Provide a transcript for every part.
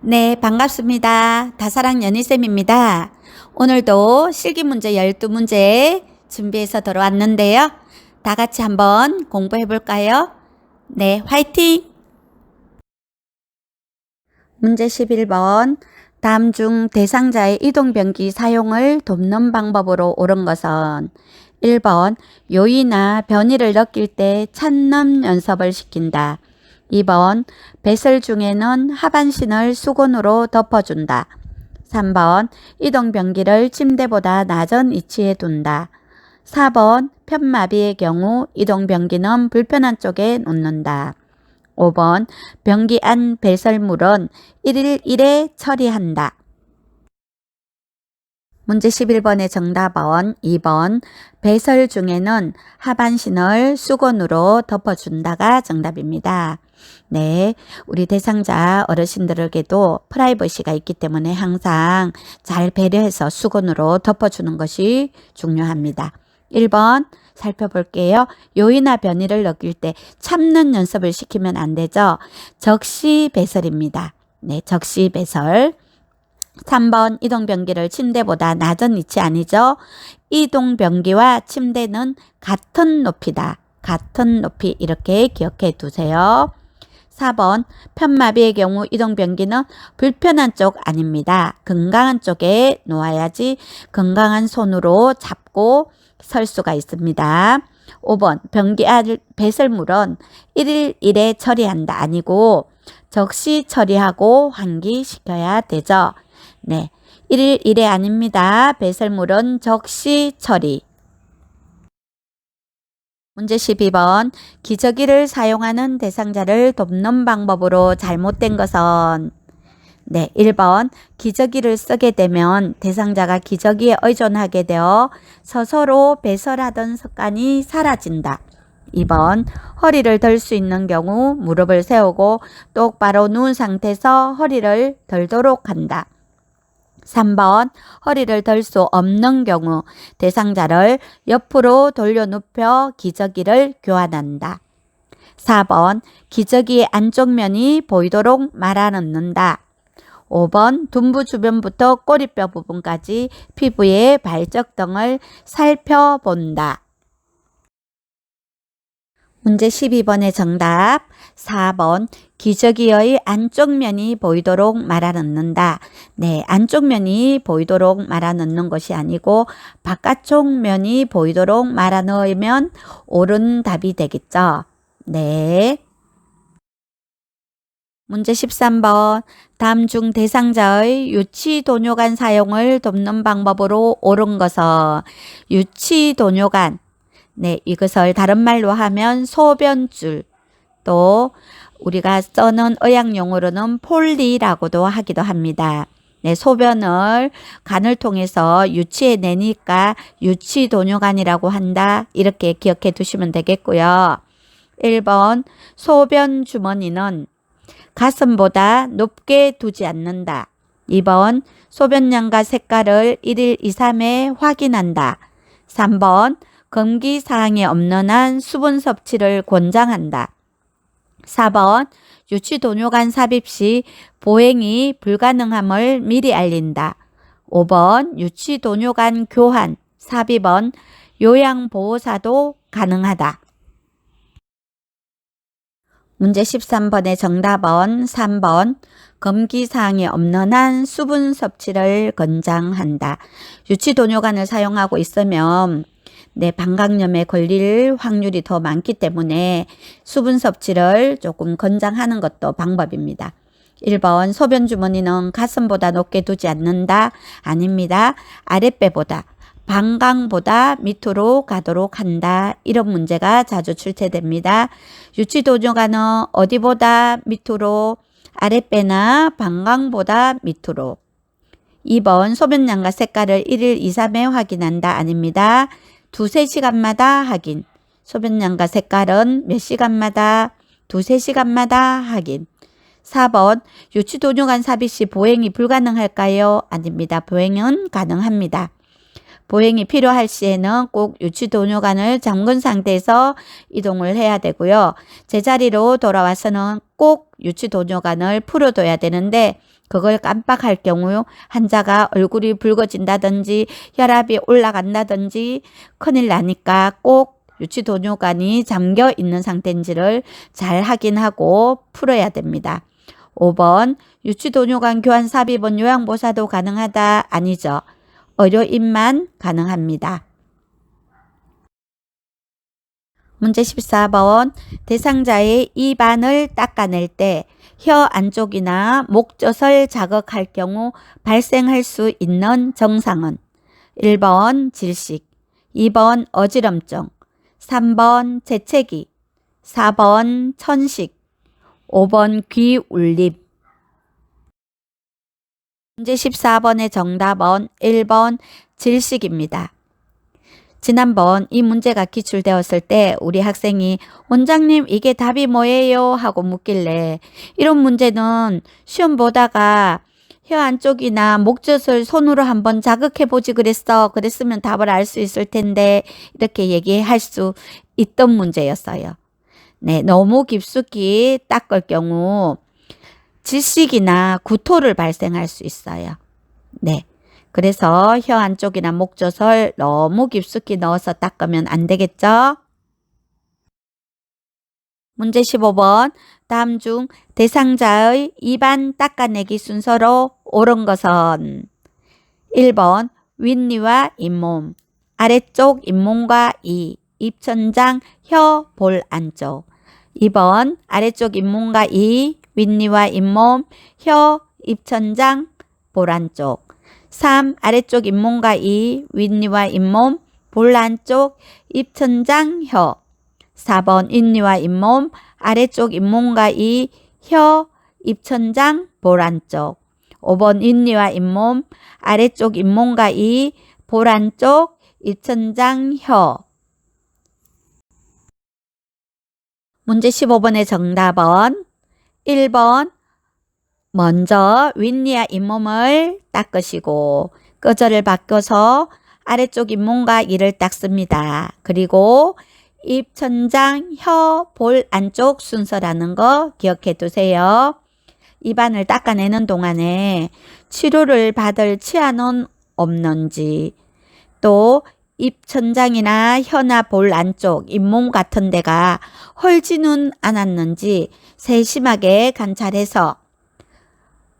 네, 반갑습니다. 다사랑 연희쌤입니다. 오늘도 실기 문제 12문제 준비해서 돌아왔는데요. 다 같이 한번 공부해 볼까요? 네, 화이팅! 문제 11번. 다음 중 대상자의 이동변기 사용을 돕는 방법으로 옳은 것은 1번 요의나 변이를 느낄 때 찾는 연습을 시킨다. 2번 배설 중에는 하반신을 수건으로 덮어준다. 3번 이동변기를 침대보다 낮은 위치에 둔다. 4번 편마비의 경우 이동변기는 불편한 쪽에 놓는다. 5번 변기 안 배설물은 1일 1회 처리한다. 문제 11번의 정답은 2번 배설 중에는 하반신을 수건으로 덮어준다가 정답입니다. 네, 우리 대상자 어르신들에게도 프라이버시가 있기 때문에 항상 잘 배려해서 수건으로 덮어주는 것이 중요합니다. 1번 살펴볼게요. 요의나 변이를 느낄 때 참는 연습을 시키면 안 되죠. 적시 배설입니다. 네, 적시 배설. 3번 이동변기를 침대보다 낮은 위치 아니죠? 이동변기와 침대는 같은 높이다. 같은 높이 이렇게 기억해 두세요. 4번 편마비의 경우 이동변기는 불편한 쪽 아닙니다. 건강한 쪽에 놓아야지 건강한 손으로 잡고 설 수가 있습니다. 5번 변기 안 배설물은 1일 1회 처리한다 아니고 적시 처리하고 환기시켜야 되죠. 네, 1일 1회 아닙니다. 배설물은 적시 처리. 문제 12번 기저귀를 사용하는 대상자를 돕는 방법으로 잘못된 것은 네, 1번 기저귀를 쓰게 되면 대상자가 기저귀에 의존하게 되어 스스로 배설하던 습관이 사라진다. 2번 허리를 들 수 있는 경우 무릎을 세우고 똑바로 누운 상태에서 허리를 들도록 한다. 3번 허리를 들 수 없는 경우 대상자를 옆으로 돌려 눕혀 기저귀를 교환한다. 4번 기저귀의 안쪽 면이 보이도록 말아 넣는다. 5번 둔부 주변부터 꼬리뼈 부분까지 피부의 발적 등을 살펴본다. 문제 12번의 정답 4번 기저귀의 안쪽 면이 보이도록 말아 넣는다. 네, 안쪽 면이 보이도록 말아 넣는 것이 아니고 바깥쪽 면이 보이도록 말아 넣으면 옳은 답이 되겠죠. 네. 문제 13번 다음 중 대상자의 유치도뇨관 사용을 돕는 방법으로 옳은 것은 유치도뇨관 네, 이것을 다른 말로 하면 소변줄 또 우리가 쓰는 의학용어로는 폴리라고도 하기도 합니다. 네, 소변을 간을 통해서 유치해 내니까 유치도뇨관이라고 한다. 이렇게 기억해 두시면 되겠고요. 1번 소변 주머니는 가슴보다 높게 두지 않는다. 2번 소변량과 색깔을 1일 2, 3회 확인한다. 3번 금기사항에 없는 한 수분 섭취를 권장한다. 4번 유치도뇨관 삽입 시 보행이 불가능함을 미리 알린다. 5번 유치도뇨관 교환 삽입은 요양보호사도 가능하다. 문제 13번의 정답은 3번 금기사항이 없는 한 수분 섭취를 권장한다. 유치도뇨관을 사용하고 있으면 네, 방광염에 걸릴 확률이 더 많기 때문에 수분 섭취를 조금 권장하는 것도 방법입니다. 1번 소변 주머니는 가슴보다 높게 두지 않는다. 아닙니다. 아랫배보다 방광보다 밑으로 가도록 한다. 이런 문제가 자주 출제됩니다. 유치도뇨관은 어디보다 밑으로 아랫배나 방광보다 밑으로 2번 소변량과 색깔을 1일 2, 3회 확인한다. 아닙니다. 2, 3시간마다 확인. 소변량과 색깔은 몇 시간마다? 2, 3시간마다 확인. 4번 유치도뇨관 삽입 시 보행이 불가능할까요? 아닙니다. 보행은 가능합니다. 보행이 필요할 시에는 꼭 유치도뇨관을 잠근 상태에서 이동을 해야 되고요. 제자리로 돌아와서는 꼭 유치도뇨관을 풀어둬야 되는데 그걸 깜빡할 경우 환자가 얼굴이 붉어진다든지 혈압이 올라간다든지 큰일 나니까 꼭 유치도뇨관이 잠겨 있는 상태인지를 잘 확인하고 풀어야 됩니다. 5번 유치도뇨관 교환 삽입은 요양보사도 가능하다? 아니죠. 의료인만 가능합니다. 문제 14번 대상자의 입안을 닦아낼 때 혀 안쪽이나 목젖을 자극할 경우 발생할 수 있는 증상은 1번 질식, 2번 어지럼증, 3번 재채기, 4번 천식, 5번 귀 울림. 문제 14번의 정답은 1번 질식입니다. 지난번 이 문제가 기출되었을 때 우리 학생이 원장님 이게 답이 뭐예요? 하고 묻길래 이런 문제는 시험 보다가 혀 안쪽이나 목젖을 손으로 한번 자극해 보지 그랬으면 답을 알 수 있을 텐데 이렇게 얘기할 수 있던 문제였어요. 네, 너무 깊숙이 닦을 경우 질식이나 구토를 발생할 수 있어요. 네. 그래서 혀 안쪽이나 목젖을 너무 깊숙이 넣어서 닦으면 안 되겠죠? 문제 15번 다음 중 대상자의 입안 닦아내기 순서로 옳은 것은 1번 윗니와 잇몸, 아래쪽 잇몸과 이, 입천장, 혀, 볼 안쪽 2번 아래쪽 잇몸과 이, 윗니와 잇몸, 혀, 입천장, 볼 안쪽 3. 아래쪽 잇몸과 이, 윗니와 잇몸, 볼 안쪽, 입천장, 혀 4번 윗니와 잇몸, 아래쪽 잇몸과 이, 혀, 입천장, 볼 안쪽 5번 윗니와 잇몸, 아래쪽 잇몸과 이, 볼 안쪽, 입천장, 혀. 문제 15번의 정답은 1번 먼저 윗니와 잇몸을 닦으시고 끄절을 바꿔서 아래쪽 잇몸과 이를 닦습니다. 그리고 입천장, 혀, 볼 안쪽 순서라는 거 기억해 두세요. 입안을 닦아내는 동안에 치료를 받을 치아는 없는지 또 입천장이나 혀나 볼 안쪽, 잇몸 같은 데가 헐지는 않았는지 세심하게 관찰해서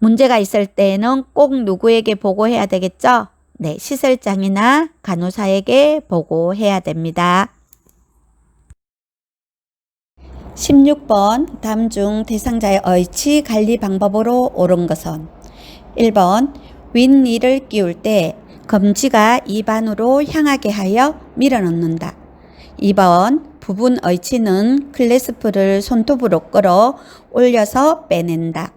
문제가 있을 때는 꼭 누구에게 보고해야 되겠죠? 네, 시설장이나 간호사에게 보고해야 됩니다. 16번 다음 중 대상자의 의치 관리 방법으로 옳은 것은 1번 윗니를 끼울 때 검지가 입안으로 향하게 하여 밀어넣는다. 2번 부분 의치는 클래스프를 손톱으로 끌어 올려서 빼낸다.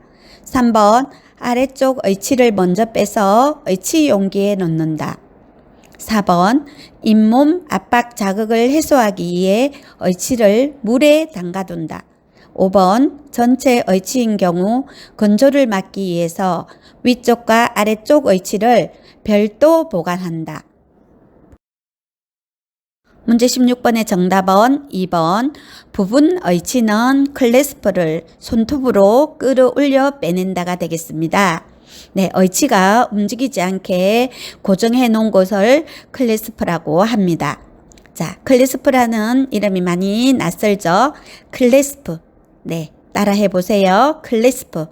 3번 아래쪽 의치를 먼저 빼서 의치 용기에 넣는다. 4번 잇몸 압박 자극을 해소하기 위해 의치를 물에 담가둔다. 5번 전체 의치인 경우 건조를 막기 위해서 위쪽과 아래쪽 의치를 별도 보관한다. 문제 16번의 정답은 2번 부분 의치는 클래스프를 손톱으로 끌어올려 빼낸다가 되겠습니다. 네, 의치가 움직이지 않게 고정해 놓은 곳을 클래스프라고 합니다. 자, 클래스프라는 이름이 많이 낯설죠? 클래스프. 네, 따라해 보세요. 클래스프.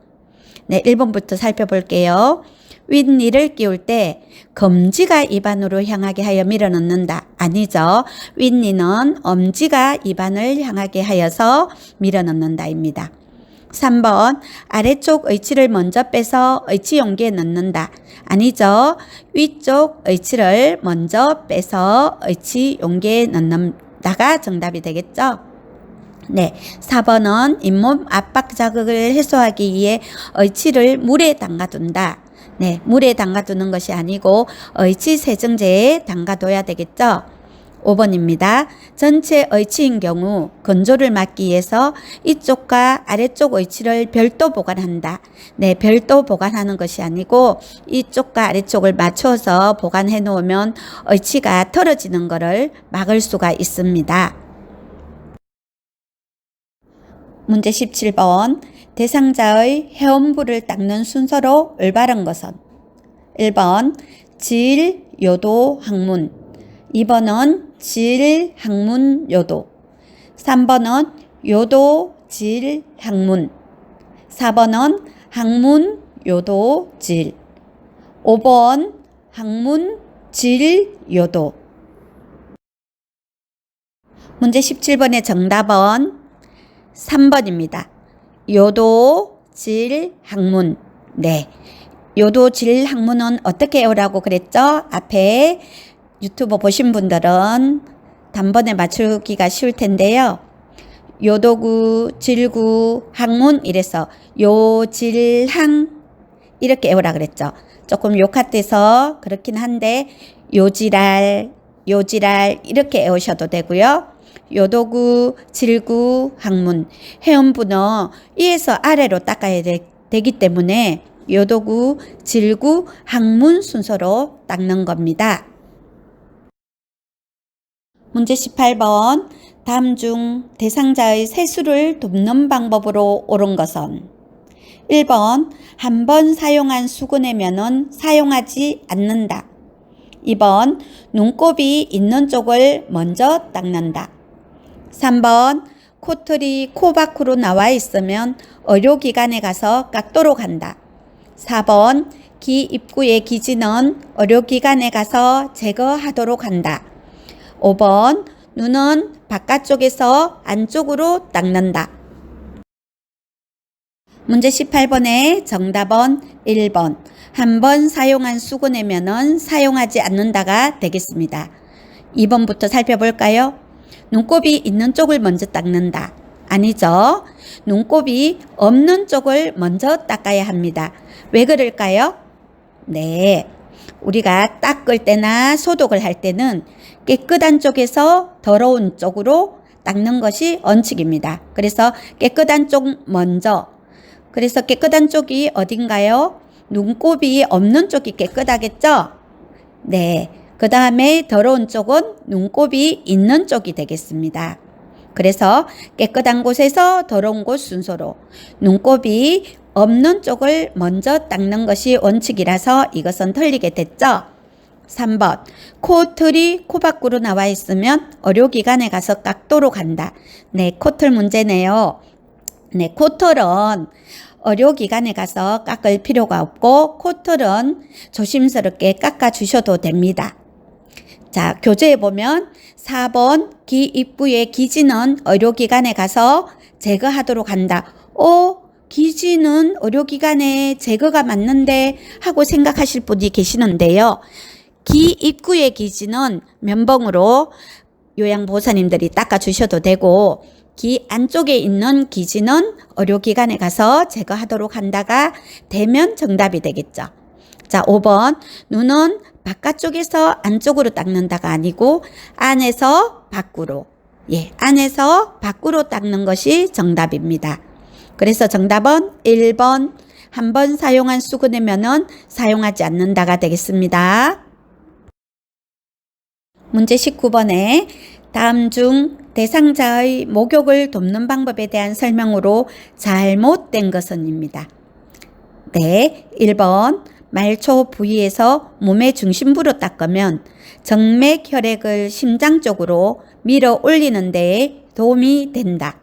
네, 1번부터 살펴볼게요. 윗니를 끼울 때 검지가 입안으로 향하게 하여 밀어넣는다. 아니죠. 윗니는 엄지가 입안을 향하게 하여서 밀어넣는다입니다. 3번 아래쪽 의치를 먼저 빼서 의치 용기에 넣는다. 아니죠. 위쪽 의치를 먼저 빼서 의치 용기에 넣는다가 정답이 되겠죠. 네, 4번은 잇몸 압박 자극을 해소하기 위해 의치를 물에 담가둔다. 네, 물에 담가두는 것이 아니고 의치 세정제에 담가둬야 되겠죠. 5번입니다. 전체 의치인 경우 건조를 막기 위해서 이쪽과 아래쪽 의치를 별도 보관한다. 네, 별도 보관하는 것이 아니고 이쪽과 아래쪽을 맞춰서 보관해 놓으면 의치가 틀어지는 것을 막을 수가 있습니다. 문제 17번. 대상자의 해온부를 닦는 순서로 올바른 것은 1번 질, 요도, 학문 2번은 질, 학문, 요도 3번은 요도, 질, 학문 4번은 학문, 요도, 질 5번 학문, 질, 요도 문제 17번의 정답은 3번입니다. 요도, 질, 학문. 네. 요도, 질, 학문은 어떻게 외우라고 그랬죠? 앞에 유튜브 보신 분들은 단번에 맞추기가 쉬울 텐데요. 요도구, 질구, 학문 이래서 요, 질, 항 이렇게 외우라 그랬죠. 조금 욕같아서 그렇긴 한데 요지랄, 요지랄 이렇게 외우셔도 되고요. 요도구, 질구, 학문, 해온부는 위에서 아래로 닦아야 되기 때문에 요도구, 질구, 학문 순서로 닦는 겁니다. 문제 18번. 다음 중 대상자의 세수를 돕는 방법으로 옳은 것은 1번 한 번 사용한 수건의 면은 사용하지 않는다. 2번 눈곱이 있는 쪽을 먼저 닦는다. 3번 코털이 코 밖으로 나와 있으면 의료기관에 가서 깎도록 한다. 4번 귀 입구의 기지는 의료기관에 가서 제거하도록 한다. 5번 눈은 바깥쪽에서 안쪽으로 닦는다. 문제 18번의 정답은 1번 한 번 사용한 수건의 면은 사용하지 않는다가 되겠습니다. 2번부터 살펴볼까요? 눈곱이 있는 쪽을 먼저 닦는다. 아니죠. 눈곱이 없는 쪽을 먼저 닦아야 합니다. 왜 그럴까요? 네. 우리가 닦을 때나 소독을 할 때는 깨끗한 쪽에서 더러운 쪽으로 닦는 것이 원칙입니다. 그래서 깨끗한 쪽 먼저. 그래서 깨끗한 쪽이 어딘가요? 눈곱이 없는 쪽이 깨끗하겠죠? 네. 그 다음에 더러운 쪽은 눈곱이 있는 쪽이 되겠습니다. 그래서 깨끗한 곳에서 더러운 곳 순서로 눈곱이 없는 쪽을 먼저 닦는 것이 원칙이라서 이것은 틀리게 됐죠. 3번 코털이 코 밖으로 나와 있으면 의료기관에 가서 깎도록 한다. 네, 코털 문제네요. 네, 코털은 의료기관에 가서 깎을 필요가 없고 코털은 조심스럽게 깎아주셔도 됩니다. 자, 교재에 보면 4번 귀 입구의 기지는 의료기관에 가서 제거하도록 한다. 기지는 의료기관에 제거가 맞는데 하고 생각하실 분이 계시는데요. 귀 입구의 기지는 면봉으로 요양보호사님들이 닦아주셔도 되고 귀 안쪽에 있는 기지는 의료기관에 가서 제거하도록 한다가 되면 정답이 되겠죠. 자, 5번 눈은 바깥쪽에서 안쪽으로 닦는다가 아니고 안에서 밖으로 안에서 밖으로 닦는 것이 정답입니다. 그래서 정답은 1번 한 번 사용한 수건의 면은 사용하지 않는다가 되겠습니다. 문제 19번에 다음 중 대상자의 목욕을 돕는 방법에 대한 설명으로 잘못된 것은입니다. 네, 1번 말초 부위에서 몸의 중심부로 닦으면 정맥 혈액을 심장 쪽으로 밀어 올리는 데 도움이 된다.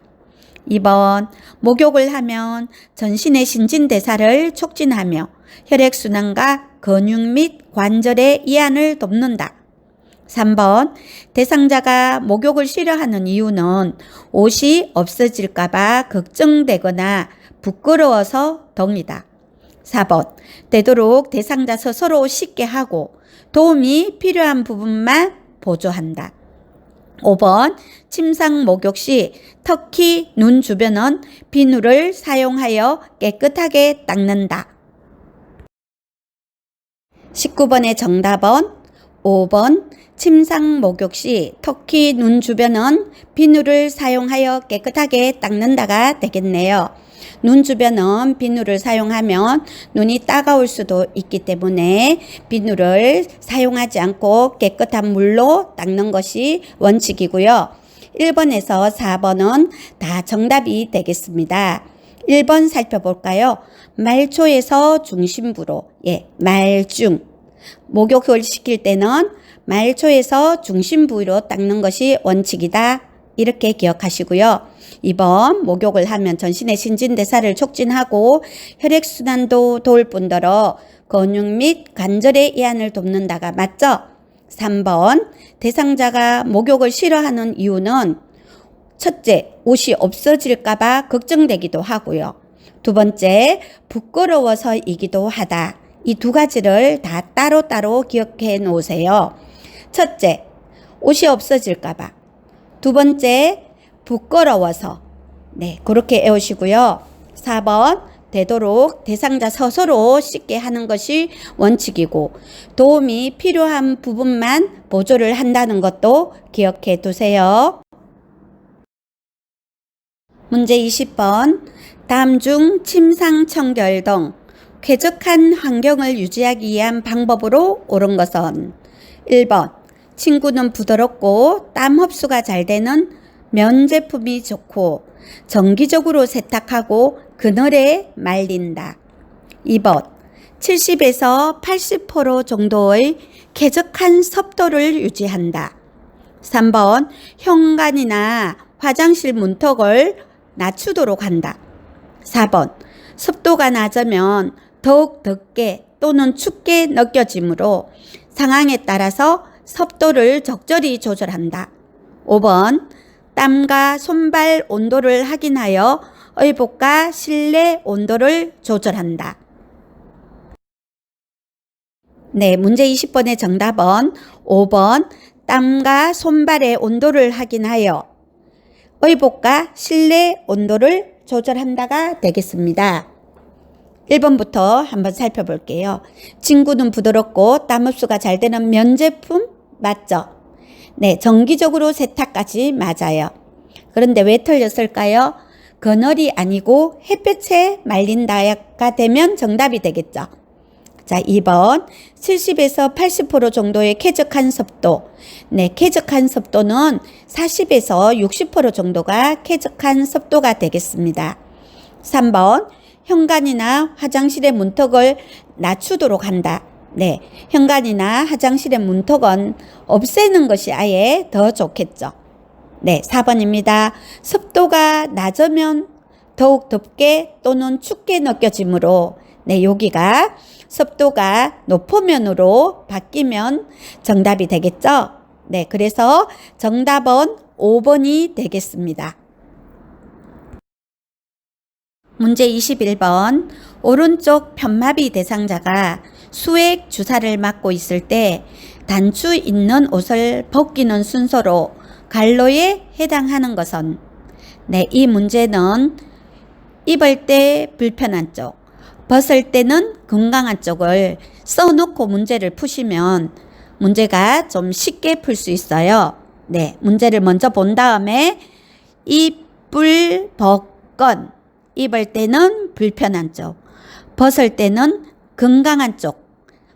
2번 목욕을 하면 전신의 신진대사를 촉진하며 혈액순환과 근육 및 관절의 이완을 돕는다. 3번 대상자가 목욕을 싫어하는 이유는 옷이 없어질까봐 걱정되거나 부끄러워서 동이다. 4번 되도록 대상자 스스로 씻게 하고 도움이 필요한 부분만 보조한다. 5번 침상 목욕 시 특히 눈 주변은 비누를 사용하여 깨끗하게 닦는다. 19번의 정답은 5번 침상 목욕 시 특히 눈 주변은 비누를 사용하여 깨끗하게 닦는다가 되겠네요. 눈 주변은 비누를 사용하면 눈이 따가울 수도 있기 때문에 비누를 사용하지 않고 깨끗한 물로 닦는 것이 원칙이고요. 1번에서 4번은 다 정답이 되겠습니다. 1번 살펴볼까요? 말초에서 중심부로, 말중. 목욕을 시킬 때는 말초에서 중심부로 닦는 것이 원칙이다. 이렇게 기억하시고요. 2번 목욕을 하면 전신의 신진대사를 촉진하고 혈액순환도 도울 뿐더러 근육 및 관절의 이완을 돕는다가 맞죠? 3번 대상자가 목욕을 싫어하는 이유는 첫째, 옷이 없어질까봐 걱정되기도 하고요. 두 번째, 부끄러워서이기도 하다. 이 두 가지를 다 따로따로 기억해 놓으세요. 첫째, 옷이 없어질까봐. 두 번째, 부끄러워서. 그렇게 외우시고요. 4번, 되도록 대상자 스스로 쉽게 하는 것이 원칙이고 도움이 필요한 부분만 보조를 한다는 것도 기억해 두세요. 문제 20번, 다음 중 침상 청결 등 쾌적한 환경을 유지하기 위한 방법으로 옳은 것은 1번, 침구는 부드럽고 땀 흡수가 잘 되는 면 제품이 좋고 정기적으로 세탁하고 그늘에 말린다. 2번, 70에서 80% 정도의 쾌적한 습도를 유지한다. 3번, 현관이나 화장실 문턱을 낮추도록 한다. 4번, 습도가 낮으면 더욱 덥게 또는 춥게 느껴지므로 상황에 따라서 습도를 적절히 조절한다. 5번, 땀과 손발 온도를 확인하여 의복과 실내 온도를 조절한다. 문제 20번의 정답은 5번, 땀과 손발의 온도를 확인하여 의복과 실내 온도를 조절한다가 되겠습니다. 1번부터 한번 살펴볼게요. 침구는 부드럽고 땀 흡수가 잘 되는 면 제품 맞죠? 정기적으로 세탁까지 맞아요. 그런데 왜 틀렸을까요? 그늘이 아니고 햇볕에 말린다가 되면 정답이 되겠죠. 자, 2번 70에서 80% 정도의 쾌적한 습도. 쾌적한 습도는 40에서 60% 정도가 쾌적한 습도가 되겠습니다. 3번 현관이나 화장실의 문턱을 낮추도록 한다. 현관이나 화장실의 문턱은 없애는 것이 아예 더 좋겠죠. 4번입니다. 습도가 낮으면 더욱 덥게 또는 춥게 느껴지므로 여기가 습도가 높으면으로 바뀌면 정답이 되겠죠. 그래서 정답은 5번이 되겠습니다. 문제 21번, 오른쪽 편마비 대상자가 수액 주사를 맞고 있을 때 단추 있는 옷을 벗기는 순서로 갈로에 해당하는 것은 이 문제는 입을 때 불편한 쪽, 벗을 때는 건강한 쪽을 써놓고 문제를 푸시면 문제가 좀 쉽게 풀 수 있어요. 문제를 먼저 본 다음에 입을 벗건, 입을 때는 불편한 쪽, 벗을 때는 건강한 쪽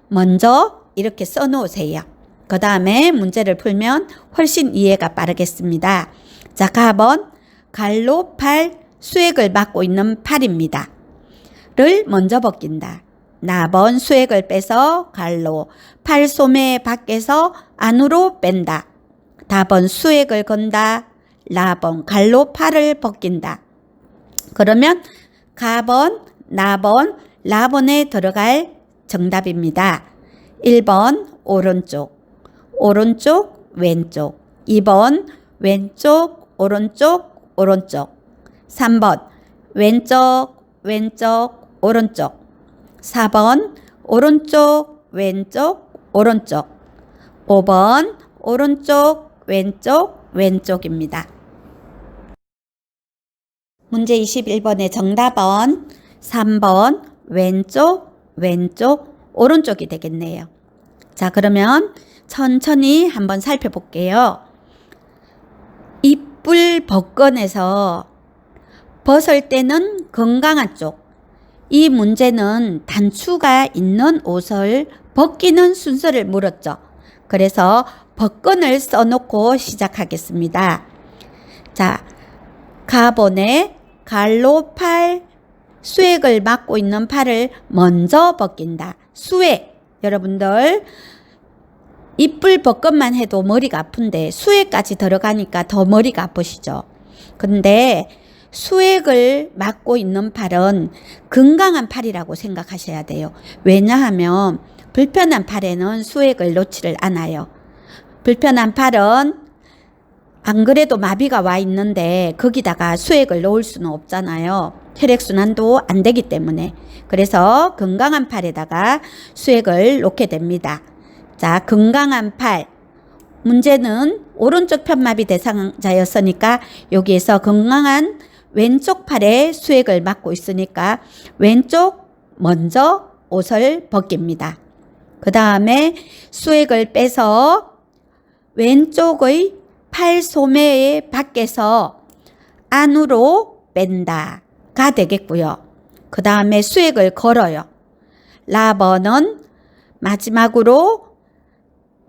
먼저 이렇게 써놓으세요. 그 다음에 문제를 풀면 훨씬 이해가 빠르겠습니다. 자, 가번 갈로 팔 수액을 막고 있는 팔입니다. 를 먼저 벗긴다. 나번 수액을 빼서 갈로 팔 소매 밖에서 안으로 뺀다. 다번 수액을 건다. 라번 갈로 팔을 벗긴다. 그러면 가번, 나번, 라번에 들어갈 정답입니다. 1번 오른쪽, 오른쪽, 왼쪽. 2번 왼쪽, 오른쪽, 오른쪽. 3번 왼쪽, 왼쪽, 오른쪽. 4번 오른쪽, 왼쪽, 오른쪽. 5번 오른쪽, 왼쪽, 왼쪽입니다. 문제 21번의 정답은 3번 왼쪽, 왼쪽, 오른쪽이 되겠네요. 자, 그러면 천천히 한번 살펴볼게요. 이뿔 벗건에서 벗을 때는 건강한 쪽. 이 문제는 단추가 있는 옷을 벗기는 순서를 물었죠. 그래서 벗건을 써놓고 시작하겠습니다. 자, 가번에 갈로 팔, 수액을 맡고 있는 팔을 먼저 벗긴다. 수액, 여러분들 이뿔 벗건만 해도 머리가 아픈데 수액까지 들어가니까 더 머리가 아프시죠. 근데 수액을 맡고 있는 팔은 건강한 팔이라고 생각하셔야 돼요. 왜냐하면 불편한 팔에는 수액을 놓지를 않아요. 불편한 팔은 안 그래도 마비가 와 있는데 거기다가 수액을 놓을 수는 없잖아요. 혈액순환도 안 되기 때문에. 그래서 건강한 팔에다가 수액을 놓게 됩니다. 자, 건강한 팔. 문제는 오른쪽 편마비 대상자였으니까 여기에서 건강한 왼쪽 팔에 수액을 맡고 있으니까 왼쪽 먼저 옷을 벗깁니다. 그 다음에 수액을 빼서 왼쪽의 팔 소매의 밖에서 안으로 뺀다가 되겠고요. 그 다음에 수액을 걸어요. 라번은 마지막으로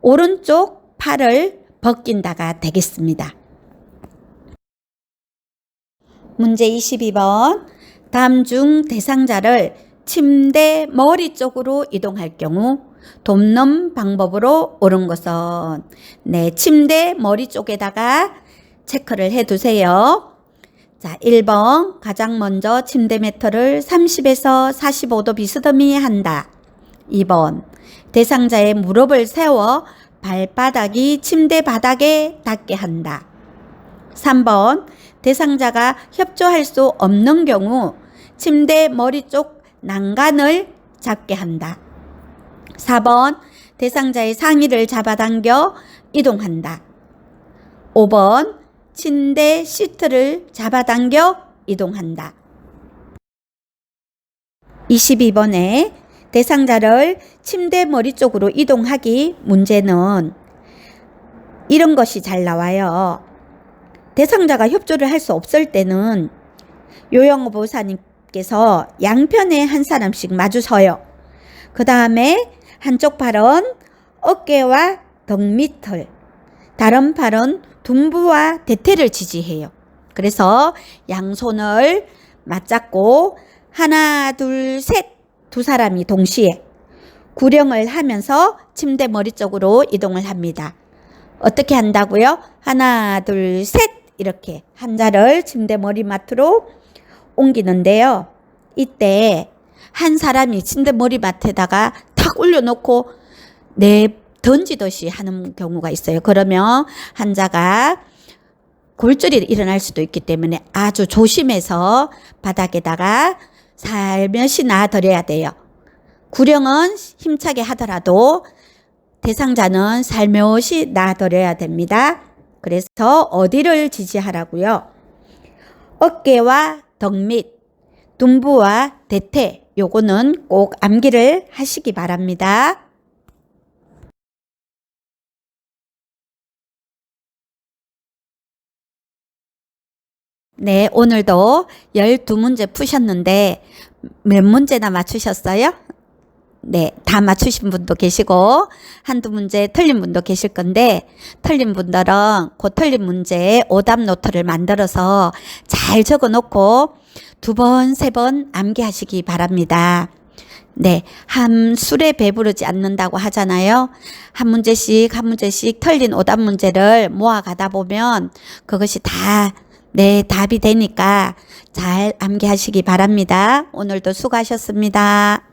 오른쪽 팔을 벗긴다가 되겠습니다. 문제 22번. 다음 중 대상자를 침대 머리 쪽으로 이동할 경우 돕는 방법으로 옳은 것은, 네, 침대 머리 쪽에다가 체크를 해 두세요. 자, 1번. 가장 먼저 침대 매트를 30에서 45도 비스듬히 한다. 2번. 대상자의 무릎을 세워 발바닥이 침대 바닥에 닿게 한다. 3번. 대상자가 협조할 수 없는 경우 침대 머리 쪽 난간을 잡게 한다. 4번. 대상자의 상의를 잡아당겨 이동한다. 5번. 침대 시트를 잡아당겨 이동한다. 22번에 대상자를 침대 머리 쪽으로 이동하기 문제는 이런 것이 잘 나와요. 대상자가 협조를 할 수 없을 때는 요영호 보호사님께서 양편에 한 사람씩 마주서요. 그 다음에 한쪽 팔은 어깨와 등 밑을, 다른 팔은 둔부와 대퇴를 지지해요. 그래서 양손을 맞잡고 하나, 둘, 셋, 두 사람이 동시에 구령을 하면서 침대 머리 쪽으로 이동을 합니다. 어떻게 한다고요? 하나, 둘, 셋, 이렇게 한자를 침대 머리맡으로 옮기는데요. 이때 한 사람이 침대 머리맡에다가 탁 올려놓고 던지듯이 하는 경우가 있어요. 그러면 환자가 골절이 일어날 수도 있기 때문에 아주 조심해서 바닥에다가 살며시 놔드려야 돼요. 구령은 힘차게 하더라도 대상자는 살며시 놔드려야 됩니다. 그래서 어디를 지지하라고요? 어깨와 등 밑, 둔부와 대퇴, 요거는 꼭 암기를 하시기 바랍니다. 네, 오늘도 12문제 푸셨는데 몇 문제나 맞추셨어요? 네, 다 맞추신 분도 계시고 한두 문제 틀린 분도 계실 건데, 틀린 분들은 그 틀린 문제에 오답 노트를 만들어서 잘 적어 놓고 2번, 3번 암기하시기 바랍니다. 네, 함술에 배부르지 않는다고 하잖아요. 한 문제씩 한 문제씩 틀린 오답 문제를 모아가다 보면 그것이 다 답이 되니까 잘 암기하시기 바랍니다. 오늘도 수고하셨습니다.